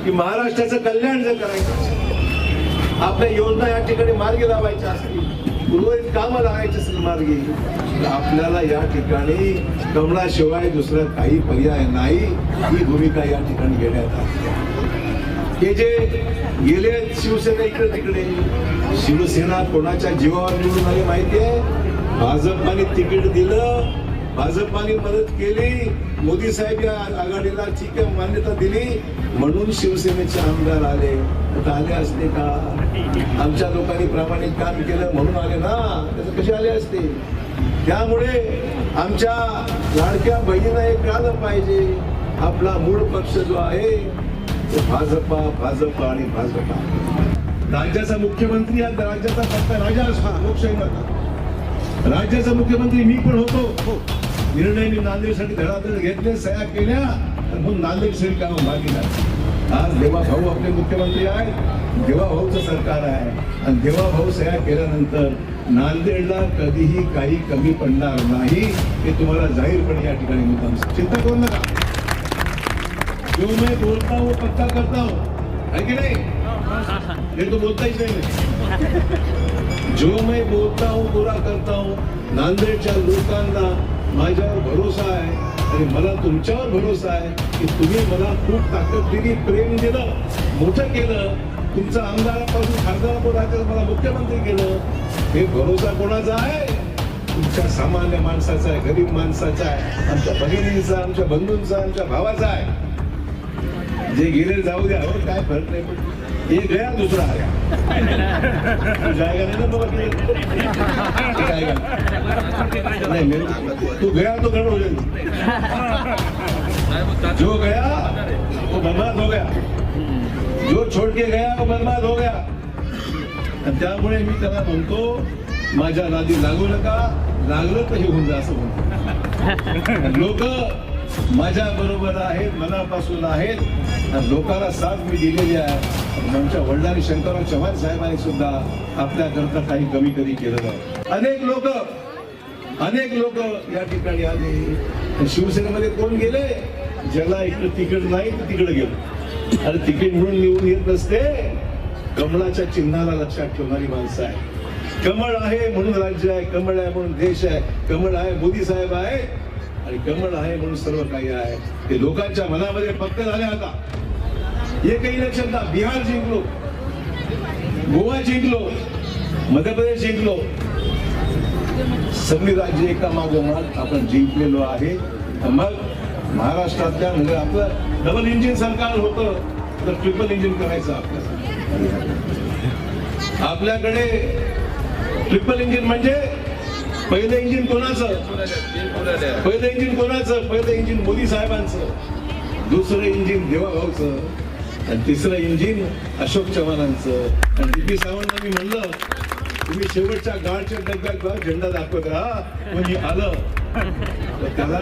की महाराष्ट्राचं कल्याण जर करायचं असेल, आपल्या योजना या ठिकाणी मार्गी लावायच्या असतील, उर्वरित कामं लावायची असेल मार्गी, तर आपल्याला या ठिकाणी कमळाशिवाय दुसरं काही पर्याय नाही. ही भूमिका या ठिकाणी घेण्यात आली. हे जे गेले शिवसेना इकडे तिकडे, शिवसेना कोणाच्या जीवावर निवडून आली माहिती आहे? भाजपाने तिकीट दिलं, भाजपाने मदत केली, मोदी साहेब या आघाडीला ठीक आहे मान्यता दिली म्हणून शिवसेनेचे आमदार आले. आता आले असते का? आमच्या लोकांनी प्रामाणिक काम केलं म्हणून आले ना, त्याचे कसे आले असते? त्यामुळे आमच्या लाडक्या बहिणींना हे कळलं पाहिजे, आपला मूळ पक्ष जो आहे तो भाजपा भाजपा आणि भाजपा. राज्याचा मुख्यमंत्री हा राज्याचा फक्त राजा असतो लोकशाहीमध्ये. राज्याचा मुख्यमंत्री मी पण होतो. निर्णय मी नांदेडसाठी धडाधड घेतले, सह्या केल्या, म्हणून नांदेडसाठी काम मागे झालं. आज देवा भाऊ आपले मुख्यमंत्री आहेत, देवा भाऊचं सरकार आहे आणि देवा भाऊ सह्या केल्यानंतर नांदेडला कधीही काही कमी पडणार नाही हे तुम्हाला जाहीरपणे या ठिकाणी मुद्दाम चिंता करू नका. जो मैं बोलता हूँ पक्का करता हूँ, है की नहीं? ये तो बोलता ही नहीं. जो मैं बोलता हूँ पूरा करता हूँ. नांदेडच्या लोकांना माझ्यावर भरोसा आहे आणि मला तुमच्यावर भरोसा आहे की तुम्ही मला खूप ताकद दिली, प्रेम दिलं, मोठं केलं. तुमचा आमदारापासून खासदारापर्यंत मला मुख्यमंत्री केलं. हे भरोसा कोणाचा आहे? तुमच्या सामान्य माणसाचा आहे, गरीब माणसाचा आहे, आमच्या भगिनींचा, आमच्या बंधूंचा, आमच्या भावाचा आहे. जे गेले जाऊ द्या, और काय फरक नाही पडत. एक गया दूसरा आया. जाएगा नहीं ना बाबा, नहीं मेरे तू गया तो गड़बड़ हो जाएगी. जो गया वो बर्बाद हो गया, जो छोड़ के गया वो बर्बाद हो गया. त्यामुळे मी त्याला म्हणतो, माझ्या नादी लागू नका, लागलं तर हे होऊन जा असं म्हणतो. लोक माझ्या बरोबर आहेत, मनापासून आहेत, लोकांना साथ मी दिलेली आहे. आमच्या वडिलांनी शंकरराव चव्हाण साहेबांनी सुद्धा आपल्याकरता काही कमी कधी केलं नाही. अनेक लोक या ठिकाणी आले. शिवसेनेमध्ये कोण गेले? ज्याला इकडे तिकीट नाही तर तिकडे गेलो. आणि तिकीट म्हणून निवडून येत नसते, कमळाच्या चिन्हाला लक्षात ठेवणारी माणसं आहे. कमळ आहे म्हणून राज्य आहे, कमळ आहे म्हणून देश आहे, कमळ आहे मोदी साहेब आहे आणि कमळ आहे म्हणून सर्व काही आहे. ते लोकांच्या मनामध्ये पक्क झाले. आता एकही लक्षात ना, बिहार जिंकलो, गोवा जिंकलो, मध्य प्रदेश जिंकलो, सगळी राज्य एका मागोमाग आपण जिंकलेलो आहे. मग महाराष्ट्रातल्या म्हणजे आपलं डबल इंजिन सरकार होतं तर ट्रिपल इंजिन करायचं आपल्याकडे. ट्रिपल इंजिन म्हणजे पहिलं इंजिन कोणाचं? पहिलं इंजिन कोणाचं? पहिलं इंजिन मोदी साहेबांचं, दुसरं इंजिन देवाभाऊचं आणि तिसरं इंजिन अशोक चव्हाणांचं. आणि डीपी सावंत मी म्हणलं, तुम्ही शेवटच्या गाडच्या डब्यात झेंडा दाखवत राहा, कोणी आलं तर त्याला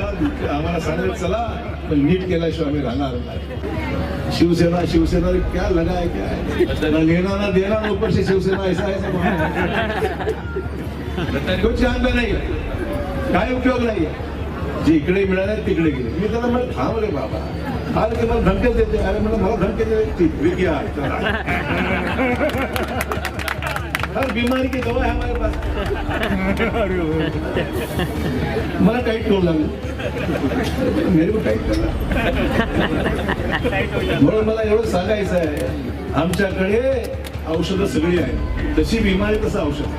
आम्हाला सांगत चला, पण नीट केल्याशिवाय आम्ही राहणार नाही. शिवसेना क्या लगा है, क्या है ना लेना ना देना, ऊपर से शिवसेना ऐसा कुछ जानता नाही, काय उपयोग नाही. जे इकडे मिळाले तिकडे गेले. मी त्याला म्हणलं थांब रे बाबा, अरे ते मला धमके देते. अरे मला धमके देते, हर बीमारी की दवा है हमारे पास. मला टाईट करू लागलं, मेरे को टाईट करा. म्हणून मला एवढं सांगायचं आहे, आमच्याकडे औषधं सगळी आहेत. तशी बिमारी तसं औषध.